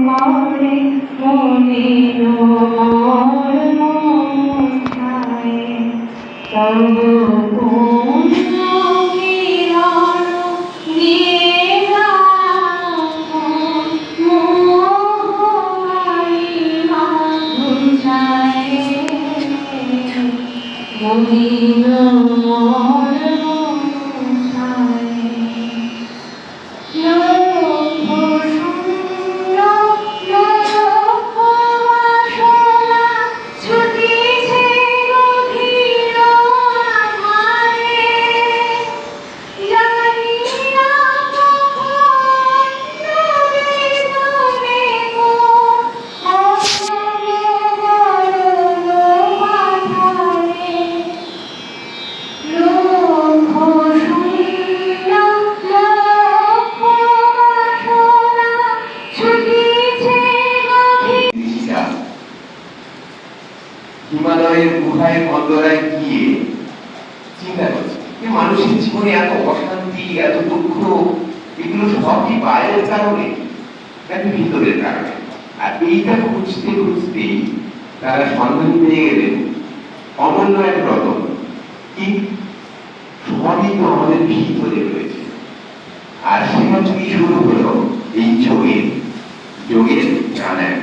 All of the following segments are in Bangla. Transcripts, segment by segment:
করে মনের মর্ম ছায়ে তবু কোন মিলন দিয়ে মোহাই মাধুর ছায়ে মনের মর্ম ছায়ে হিমালয়ের গুহায় বন্দরায় গিয়ে চিন্তা করছে যে মানুষের জীবনে এত অশান্তি, এত দুঃখ, এগুলো সব কি বাইরের কারণে নাকি ভিতরের কারণে? আর এইটা খুঁজতে খুঁজতেই তারা সন্ধান পেয়ে গেলেন অনন্য এক রতন। কি সবই তো আমাদের ভিতরে রয়েছে। আর সেখান থেকে শুরু হলো এই যোগের প্রাণায়াম।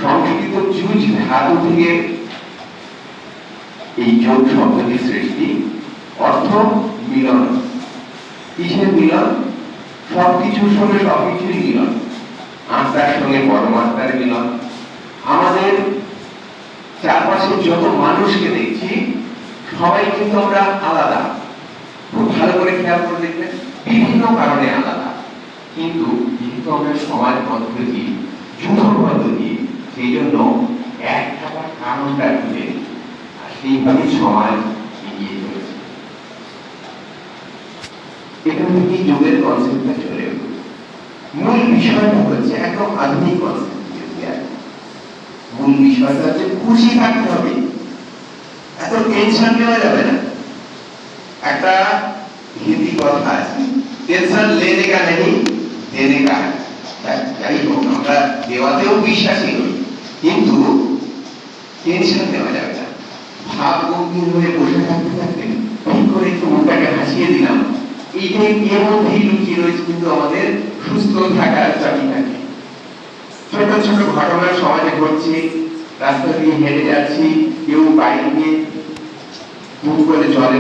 সংস্কৃত যুজ ধাতু থেকে এই যোগ শব্দটির সৃষ্টি। অর্থ মিলন। কিসের মিলন? সবকিছুর সঙ্গে সবকিছুরই মিলন। আত্মার সঙ্গে পরমাত্মার মিলন। আমাদের চারপাশে যত মানুষকে দেখছি সবাই কিন্তু আমরা আলাদা। খুব ভালো করে খেয়াল করে দেখবেন, বিভিন্ন কারণে আলাদা, কিন্তু যেহেতু আমরা সমাজ পদ্ধতি, যুদ্ধ পদ্ধতি, সেই জন্য এক থাকার কারণটা খুঁজে আর সেইভাবে সমাজ এগিয়ে চলেছে। এখান থেকে যোগের কনসেপ্টটা চলে এলো। মূল বিষয়টা হচ্ছে একদম আধুনিক কনসেপ্ট। মূল বিষয়টা হচ্ছে খুশি থাকতে হবে, এত টেনশন নেওয়া যাবে না। একটা হিন্দি কথা আছে, টেনশন লেনে কা নেই দেনে কা। যাই হোক, আমরা দেওয়াতেও বিশ্বাসী হই, কিন্তু টেনশন নেওয়া যাবে না। ভাব গম্ভীর হয়ে বসে থাকতে থাকতে ঠিক করে একটু মনটাকে হাসিয়ে দিলাম, এইটাই এর মধ্যেই লুকিয়ে রয়েছে কিন্তু আমাদের সুস্থ থাকার চাবিকাঠি। ছোট ছোট ঘটনা সমাজে ঘটছে, রাস্তা দিয়ে হেঁটে যাচ্ছি, কেউ বাইক নিয়ে মুখ করে চলে,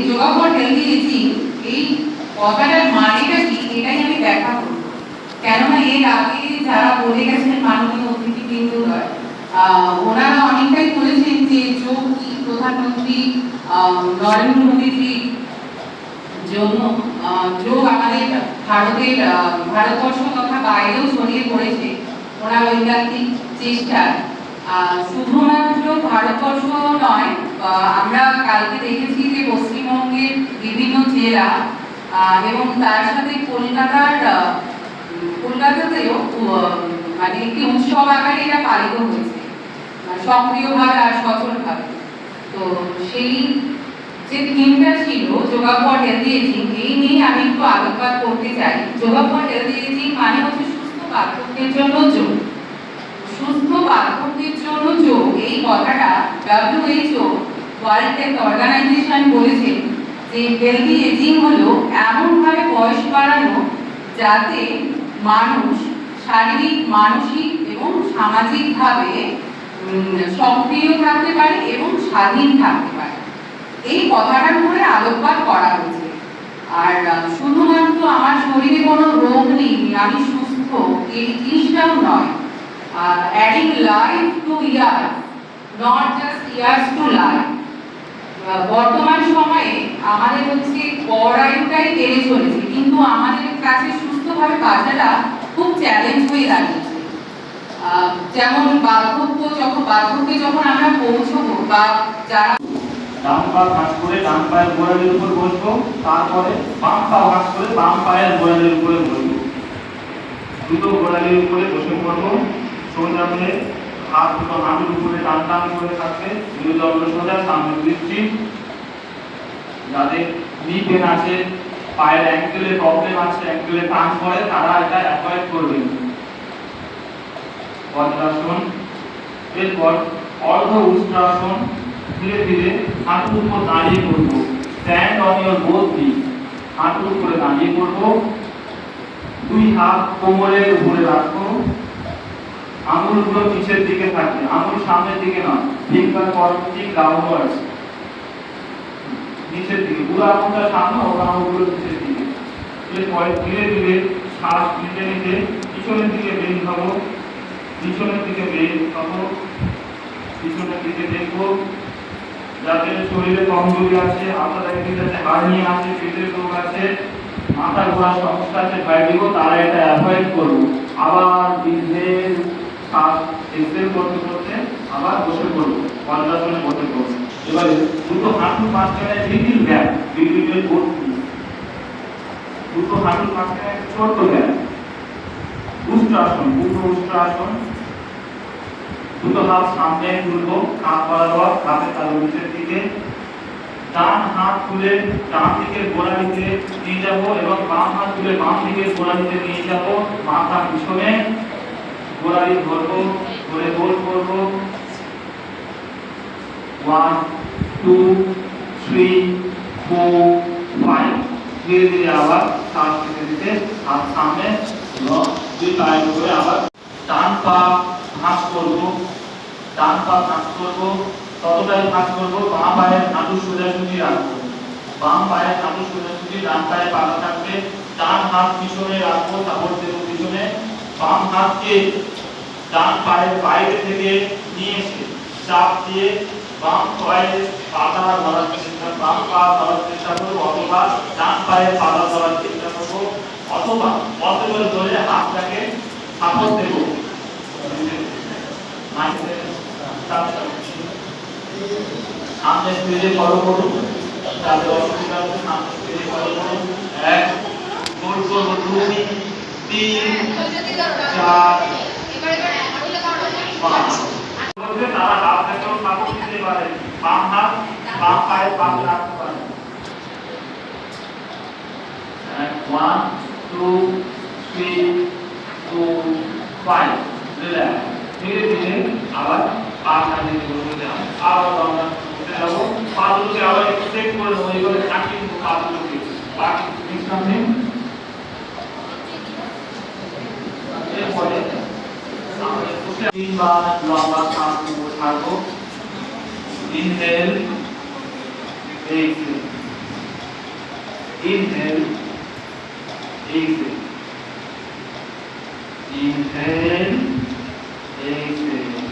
যোগা ফর হেলদি এজিং, এই কথাটার মানেটা কি এটাই আমি ব্যাখ্যা করব। কেননা এর আগে যারা বলে গেছেন মাননীয় অতিথিবৃন্দ, ওনারা অনেকটাই বলেছেন যে যোগ কি, প্রধানমন্ত্রী নরেন্দ্র মোদীজির জন্য যোগ আমাদের ভারতবর্ষ তথা বাইরেও ছড়িয়ে পড়েছে ওনার ঐকান্তিক চেষ্টায়। শুধুমাত্র ভারতবর্ষ নয়, আমরা কালকে দেখেছি যে পশ্চিমবঙ্গের বিভিন্ন জেলা এবং তার সাথে কলকাতাতেও মানে একটি উৎসব আকারে এটা পালিত হয়েছে। সক্রিয়ভাবে আর সচলভাবে। তো সেই যে থিমটা ছিল যোগা ফর হেলদি এজিং, এই নিয়ে আমি একটু আলোকপাত করতে চাই। যোগা ফর হেলদি এজিং মানে হচ্ছে সুস্থ বার্ধক্যের জন্য যোগ। সুস্থ বার্ধক্যের জন্য যোগ, এই কথাটা WHO ওয়ার্ল্ড হেলথ অর্গানাইজেশন বলেছে যে হেলদি এজিং হলো এমনভাবে বয়স বাড়ানো যাতে মানুষ শারীরিক, মানসিক এবং সামাজিকভাবে সক্রিয় থাকতে পারে এবং স্বাধীন থাকতে পারে। এই কথাটার উপরে আলোকপাত করা হয়েছে। আর শুধুমাত্র আমার শরীরে কোনো রোগ নেই, আমি সুস্থ, এই জিনিসটাও নয়। Adding life to years, not just years to life. বর্তমান সময়ে আমাদের হচ্ছে গড় আয়ুটাই বেড়ে চলেছে, কিন্তু আমাদের কাছে সুস্থভাবে বাঁচাটা খুব চ্যালেঞ্জ হয়ে দাঁড়িয়েছে। যেমন বার্ধক্যে যখন আমরা পৌঁছবো বা যারা ডান পা ভাঁজ করে ডান পায়ের গোড়ালির উপর বসবো, তারপরে বাম পা ভাঁজ করে বাম পায়ের গোড়ালির উপরে বসবো। দুটো গোড়ালির উপরে বসে পড়বো, সোজা হয়ে হাত দুটো হাঁটুর উপরে টান টান করে থাকবে, মেরুদণ্ড সোজা, সামনে দৃষ্টি। যাদের নি পেন আছে, পায়ের অ্যাঙ্কেলে প্রবলেম আছে, অ্যাঙ্কেলে টান পড়ে, তারা এটা অ্যাভয়েড করবেন। বজ্রাসন, এরপর অর্ধ উষ্ট্রাসন। ধীরে ধীরে হাঁটুর উপর দাঁড়িয়ে পড়বো, স্ট্যান্ড অন ইওর বোথ নি। হাঁটুর উপরে দাঁড়িয়ে পড়বো, দুই হাত কোমরের উপরে রাখবো, আঙুলগুলো নিচের দিকে থাকবে, আঙুল সামনের দিকে নয়, ফিঙ্গার পয়েন্টিং ডাউনওয়ার্ডস, নিচের দিকে, পুরো আঙুলটা সামনে ও আঙুলগুলো নিচের দিকে। এরপরে ধীরে ধীরে শ্বাস নিতে নিতে পিছনের দিকে বের হবো, পিছনের দিকে বের হবো, পিছনের দিকে দেখবো। যাদের শরীরে কমজোরি আছে, আর্থ্রাইটিস আছে, হার্নিয়া আছে, পেটের রোগ আছে, মাথা ঘোরার সমস্যা আছে, ভাইটিগো, তারা এটা অ্যাভয়েড করবো। আবার ইনহেল, শ্বাস এক্সহেল করতে করতে আবার বসে পড়বো, বজ্রাসনে বসে পড়বো। এবারে দুটো হাঁটুর মাঝখানে লিটল গ্যাপ, বিটুইন বোথ নি। দুটো হাঁটুর মাঝখানে ছোট্ট গ্যাপ। উষ্ট্রাসন, পূর্ণ উষ্ট্রাসন। দুটো হাত সামনে তুলবো, কাঁধ বরাবর, হাতের তালু নিচের দিকে। ডান হাত তুলে ডান দিকের গোড়ালিতে নিয়ে যাব এবং বাম হাত তুলে বাম দিকের গোড়ালিতে নিয়ে যাব, মাথা পিছনে, গোড়ালি ধরবো, ধরে গোল করবো। 1 2 3 4 5। ধীরে ধীরে আবার শ্বাস নিতে নিতে হাত সামনে, দুই পায়ের উপরে আবার ডান পা ভাঁজ করবো, ডান পা ভাঁজ করবো, ততটাই ভাঁজ করবো, বাম পায়ের হাঁটু সোজাসুজি রাখবো, বাম পায়ের হাঁটু সোজাসুজি, ডান পায়ে পাতা থাকবে, ডান হাত পিছনে রাখবো, সাপোর্ট দেবো পিছনে, বাম হাতকে ডান পায়ের বাইরে থেকে নিয়ে এসে চাপ দিয়ে বাম পায়ের পাতা ধরার চেষ্টা, বাম পা ধরার চেষ্টা করবো, অথবা ডান পায়ের পাতা ধরার চেষ্টা করবো, অথবা পসিবল ধরে হাতটাকে সাপোর্ট দেবো। সামনে স্টেজে ফলো করুন, যাদের অসুবিধা হচ্ছে সামনে স্টেজে ফলো করুন। 1 গোল করবো, 2 3 4 5। তারা হাত থেকেও সাপোর্ট দিতে পারে, বাম হাত বাম পায়ের পাশে রাখতে পারে। 1 2 3 2 5। রিল্যাক্স। ধীরে ধীরে আবার পা সামনে বসে যাও, আবার আমরা বসে যাবো, পা দুটোকে আবার একটু চেক করে নেবো, এইভাবে কাটিয়ে নেবো পা দুটোকে, পা বিশ্রাম নিন। এরপরে আমরা বসে 3 বার লম্বা শ্বাস নেবো, ছাড়বো। Inhale, exhale, inhale, exhale, inhale, exhale.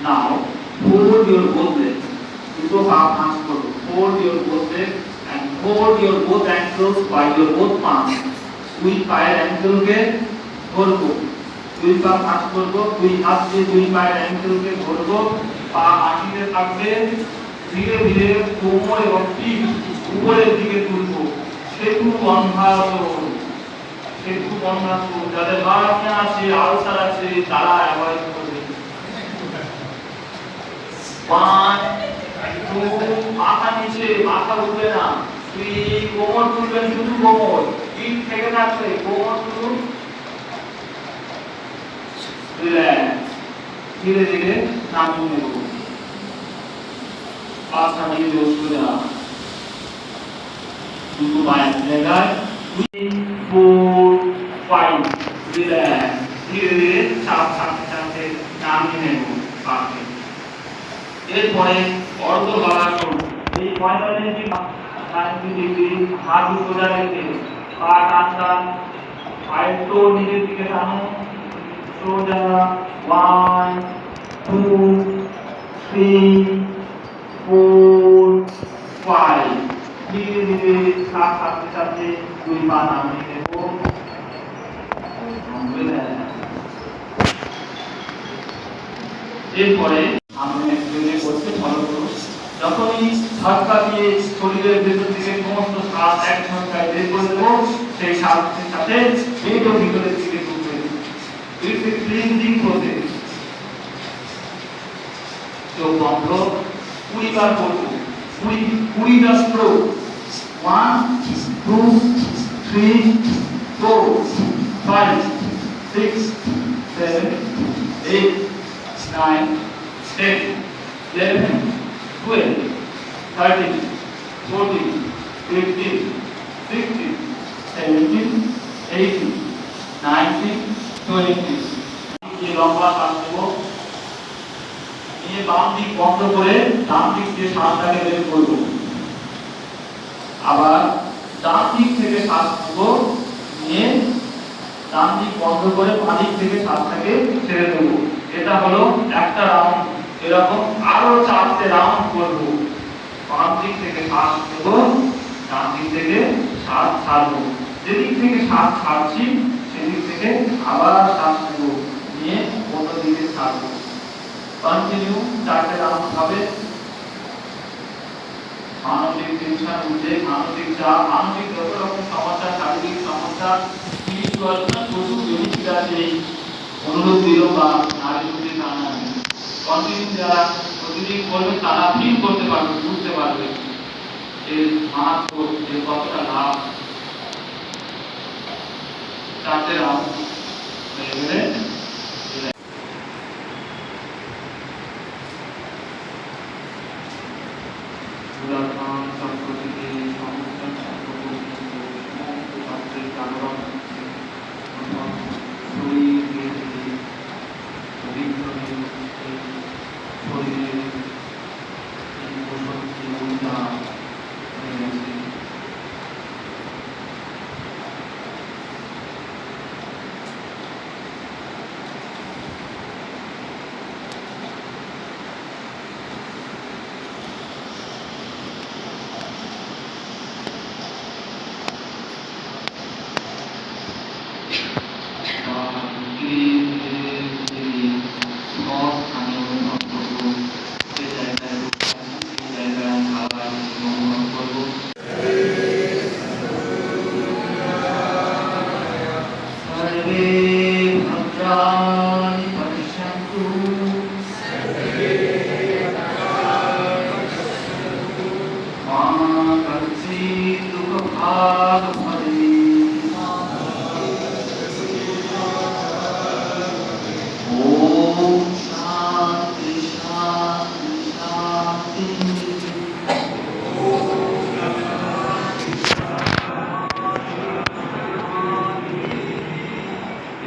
Now hold your both legs. দুটো পা ভাঁজ করো, hold your both legs and hold your both ankles by your both palms. দুই পায়ের অ্যাঙ্কেলকে ধরবো, দুই পা ভাঁজ করবো, দুই হাত দিয়ে দুই পায়ের অ্যাঙ্কেলকে ধরবো, পা মাটিতে থাকবে। ধীরে ধীরে কোমর এবং পিঠ উপরের দিকে তুলবো, সেতু বন্ধাসন। সেতু বন্ধাসন, যাদের হার্নিয়া আছে, আলসার আছে, তারা অ্যাভয়েড করবে। ওয়ান টু, মাথা নিচে, মাথা উঠবে না, থ্রি, কোমর তুলবেন, শুধু কোমর, পিঠ থেকে থাকবে, কোমর তুলুন, রিল্যাক্স, ধীরে ধীরে নামিয়ে নেব, পাঁচটা নিয়ে সোজা, দুটো পায়ের জায়গায়, 3, 4, 5, রিল্যাক্স, ধীরে ধীরে চাপ ছাড়তে ছাড়তে নামিয়ে নেব পাকে। এরপরে অর্ধ হলাসন, এই 45 ডিগ্রি হাত সোজা রেখে পা টান টান, পায়ের টো নিজের দিকে টানো, সোজা, 1, 2, 3, 4, 5, ধীরে ধীরে শ্বাস ছাড়তে ছাড়তে দুই পা নামিয়ে নেব। এরপরে আমি একজনে করতে ফলো করুন, যখনই ধাক্কা দিয়ে শরীরের ভেতর থেকে সমস্ত শ্বাস এক ঝটকায় বের করে দেবো, সেই শ্বাসের সাথে পেটও ভিতরের দিকে ঢুকবে। It's a cleansing process. চোখ বন্ধ, 20 বার করবো, 20টা স্ট্রোক, 1, 2, 3, 4, 5, 6, 7, 8, 9, 10, 11, 12, 13, 14, 15, 16, 17, 18, 19, 20। ये লম্বা শ্বাস নেব, নিয়ে বাম দিক বন্ধ করে ডান দিক দিয়ে শ্বাসটাকে বের করব। আবার ডান দিক থেকে শ্বাস নেব, নিয়ে ডান দিক বন্ধ করে বাম দিক থেকে শ্বাসটাকে ছেড়ে দেব। এটা হলো একটা রাউন্ড। এরকম আরো 4টে রাউন্ড করব। বাম দিক থেকে শ্বাস নেব, ডান দিক থেকে শ্বাস ছাড়বো, যেদিক থেকে শ্বাস ছাড়ছি সেদিক থেকে আবার শ্বাস নেব, নিয়ে অন্য দিকে ছাড়বো। কন্টিনিউ 4টে রাউন্ড হবে। মানসিক টেনশন, উদ্বেগ, মানসিক চাপ, মানসিক যত রকম সমস্যা, শারীরিক সমস্যা, স্পিরিচুয়াল প্রচুর বেনিফিট আছে এই অনুরোধ দিল বা নারী শক্তি প্রাণায়ামে। কন্টিনিউ যারা প্রতিদিন করবে তারা ফিল করতে পারবে, বুঝতে পারবে এর মাহাত্ম্য, এর কতটা লাভ। 4টে রাউন্ড হয়ে গেলে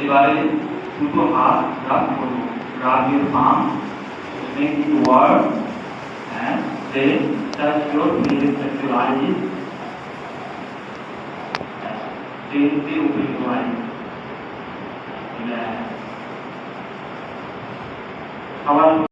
এবারে দুটো হাত রাব করবো, রাব your palm, make it work, and then touch your face, touch your eyes, gently open your eyes, relax.